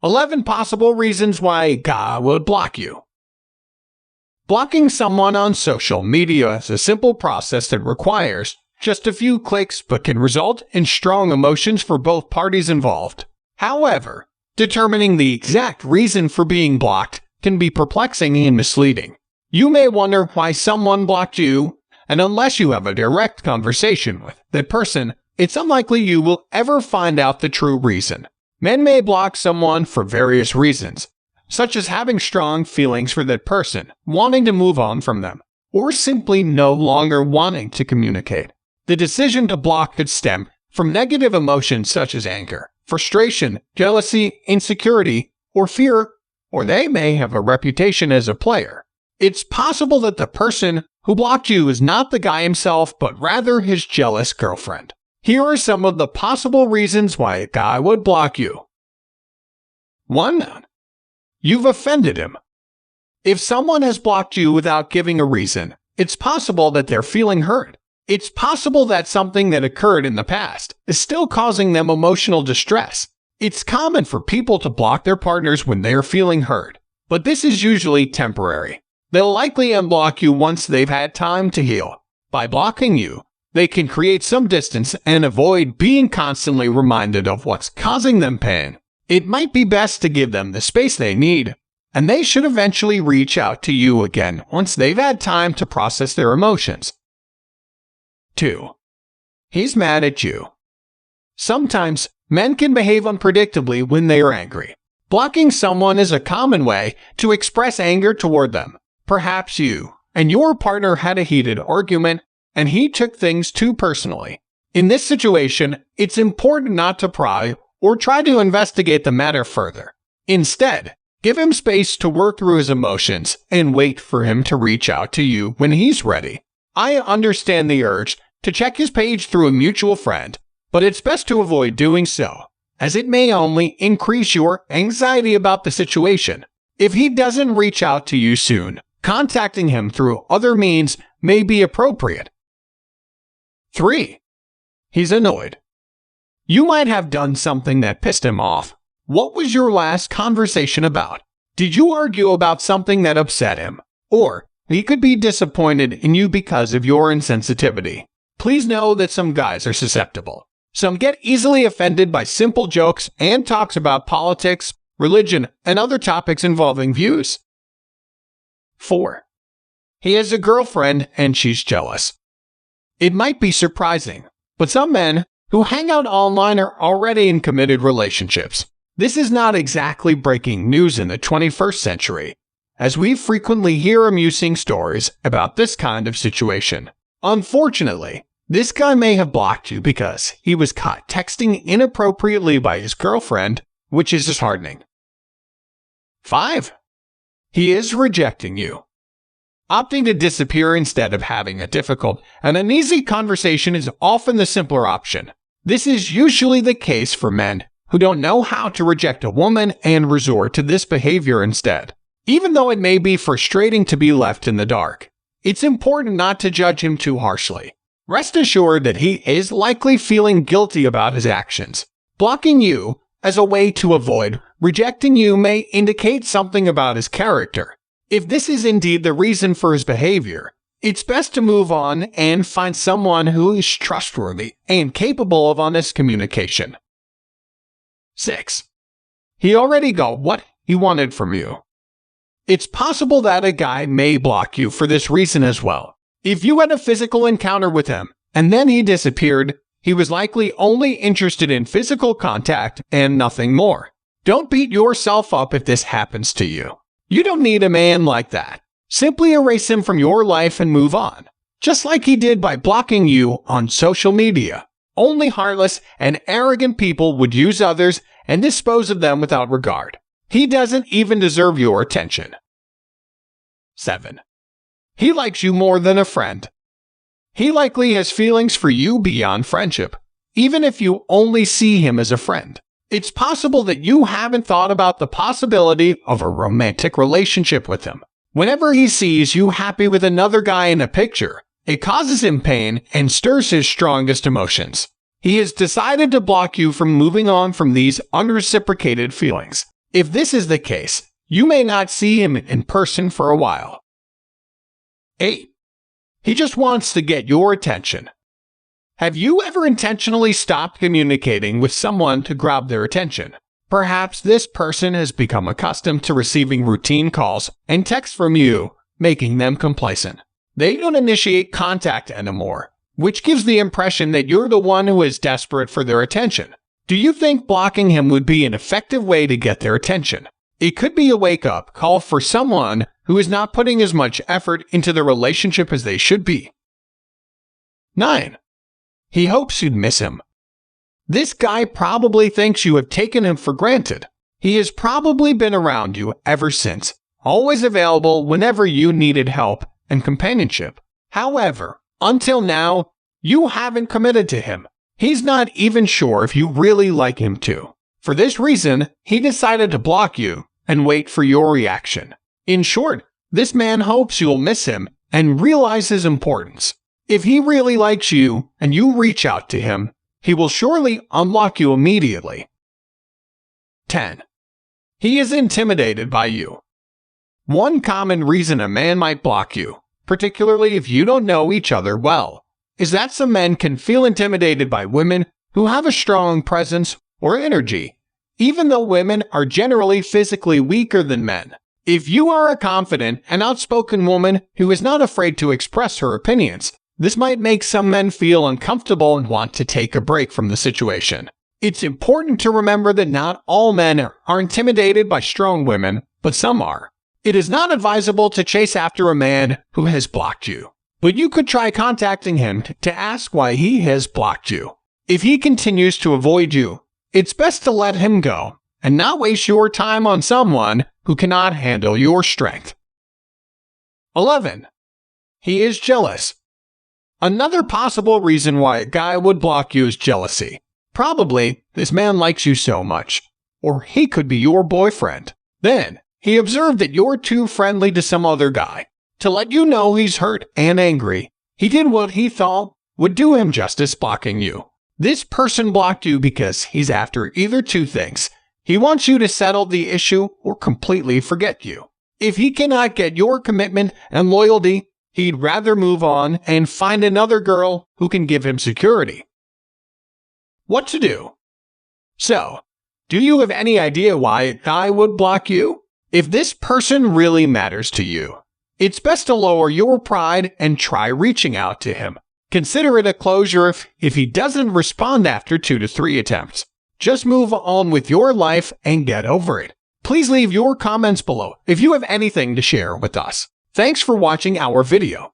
11 possible reasons why a guy would block you. Blocking someone on social media is a simple process that requires just a few clicks but can result in strong emotions for both parties involved. However, determining the exact reason for being blocked can be perplexing and misleading. You may wonder why someone blocked you, and unless you have a direct conversation with that person, it's unlikely you will ever find out the true reason. Men may block someone for various reasons, such as having strong feelings for that person, wanting to move on from them, or simply no longer wanting to communicate. The decision to block could stem from negative emotions such as anger, frustration, jealousy, insecurity, or fear, or they may have a reputation as a player. It's possible that the person who blocked you is not the guy himself, but rather his jealous girlfriend. Here are some of the possible reasons why a guy would block you. 1. You've offended him. If someone has blocked you without giving a reason, it's possible that they're feeling hurt. It's possible that something that occurred in the past is still causing them emotional distress. It's common for people to block their partners when they are feeling hurt, but this is usually temporary. They'll likely unblock you once they've had time to heal. By blocking you, they can create some distance and avoid being constantly reminded of what's causing them pain. It might be best to give them the space they need, and they should eventually reach out to you again once they've had time to process their emotions. 2. He's mad at you. Sometimes, men can behave unpredictably when they are angry. Blocking someone is a common way to express anger toward them. Perhaps you and your partner had a heated argument, and he took things too personally. In this situation, it's important not to pry or try to investigate the matter further. Instead, give him space to work through his emotions and wait for him to reach out to you when he's ready. I understand the urge to check his page through a mutual friend, but it's best to avoid doing so, as it may only increase your anxiety about the situation. If he doesn't reach out to you soon, contacting him through other means may be appropriate. 3. He's annoyed. You might have done something that pissed him off. What was your last conversation about? Did you argue about something that upset him? Or he could be disappointed in you because of your insensitivity. Please know that some guys are susceptible. Some get easily offended by simple jokes and talks about politics, religion, and other topics involving views. 4. He has a girlfriend and she's jealous. It might be surprising, but some men who hang out online are already in committed relationships. This is not exactly breaking news in the 21st century, as we frequently hear amusing stories about this kind of situation. Unfortunately, this guy may have blocked you because he was caught texting inappropriately by his girlfriend, which is disheartening. 5. He is rejecting you. Opting to disappear instead of having a difficult and uneasy conversation is often the simpler option. This is usually the case for men who don't know how to reject a woman and resort to this behavior instead. Even though it may be frustrating to be left in the dark, it's important not to judge him too harshly. Rest assured that he is likely feeling guilty about his actions. Blocking you as a way to avoid rejecting you may indicate something about his character. If this is indeed the reason for his behavior, it's best to move on and find someone who is trustworthy and capable of honest communication. 6. He already got what he wanted from you. It's possible that a guy may block you for this reason as well. If you had a physical encounter with him and then he disappeared, he was likely only interested in physical contact and nothing more. Don't beat yourself up if this happens to you. You don't need a man like that. Simply erase him from your life and move on, just like he did by blocking you on social media. Only heartless and arrogant people would use others and dispose of them without regard. He doesn't even deserve your attention. 7. He likes you more than a friend. He likely has feelings for you beyond friendship, even if you only see him as a friend. It's possible that you haven't thought about the possibility of a romantic relationship with him. Whenever he sees you happy with another guy in a picture, it causes him pain and stirs his strongest emotions. He has decided to block you from moving on from these unreciprocated feelings. If this is the case, you may not see him in person for a while. 8. He just wants to get your attention. Have you ever intentionally stopped communicating with someone to grab their attention? Perhaps this person has become accustomed to receiving routine calls and texts from you, making them complacent. They don't initiate contact anymore, which gives the impression that you're the one who is desperate for their attention. Do you think blocking him would be an effective way to get their attention? It could be a wake-up call for someone who is not putting as much effort into the relationship as they should be. 9. He hopes you'd miss him. This guy probably thinks you have taken him for granted. He has probably been around you ever since, always available whenever you needed help and companionship. However, until now, you haven't committed to him. He's not even sure if you really like him too. For this reason, he decided to block you and wait for your reaction. In short, this man hopes you'll miss him and realize his importance. If he really likes you and you reach out to him, he will surely unlock you immediately. 10. He is intimidated by you. One common reason a man might block you, particularly if you don't know each other well, is that some men can feel intimidated by women who have a strong presence or energy, even though women are generally physically weaker than men. If you are a confident and outspoken woman who is not afraid to express her opinions, this might make some men feel uncomfortable and want to take a break from the situation. It's important to remember that not all men are intimidated by strong women, but some are. It is not advisable to chase after a man who has blocked you, but you could try contacting him to ask why he has blocked you. If he continues to avoid you, it's best to let him go and not waste your time on someone who cannot handle your strength. 11. He is jealous. Another possible reason why a guy would block you is jealousy. Probably, this man likes you so much, or he could be your boyfriend. Then, he observed that you're too friendly to some other guy. To let you know he's hurt and angry, he did what he thought would do him justice, blocking you. This person blocked you because he's after either two things. He wants you to settle the issue or completely forget you. If he cannot get your commitment and loyalty, he'd rather move on and find another girl who can give him security. What to do? So, do you have any idea why a guy would block you? If this person really matters to you, it's best to lower your pride and try reaching out to him. Consider it a closure if he doesn't respond after 2 to 3 attempts. Just move on with your life and get over it. Please leave your comments below if you have anything to share with us. Thanks for watching our video.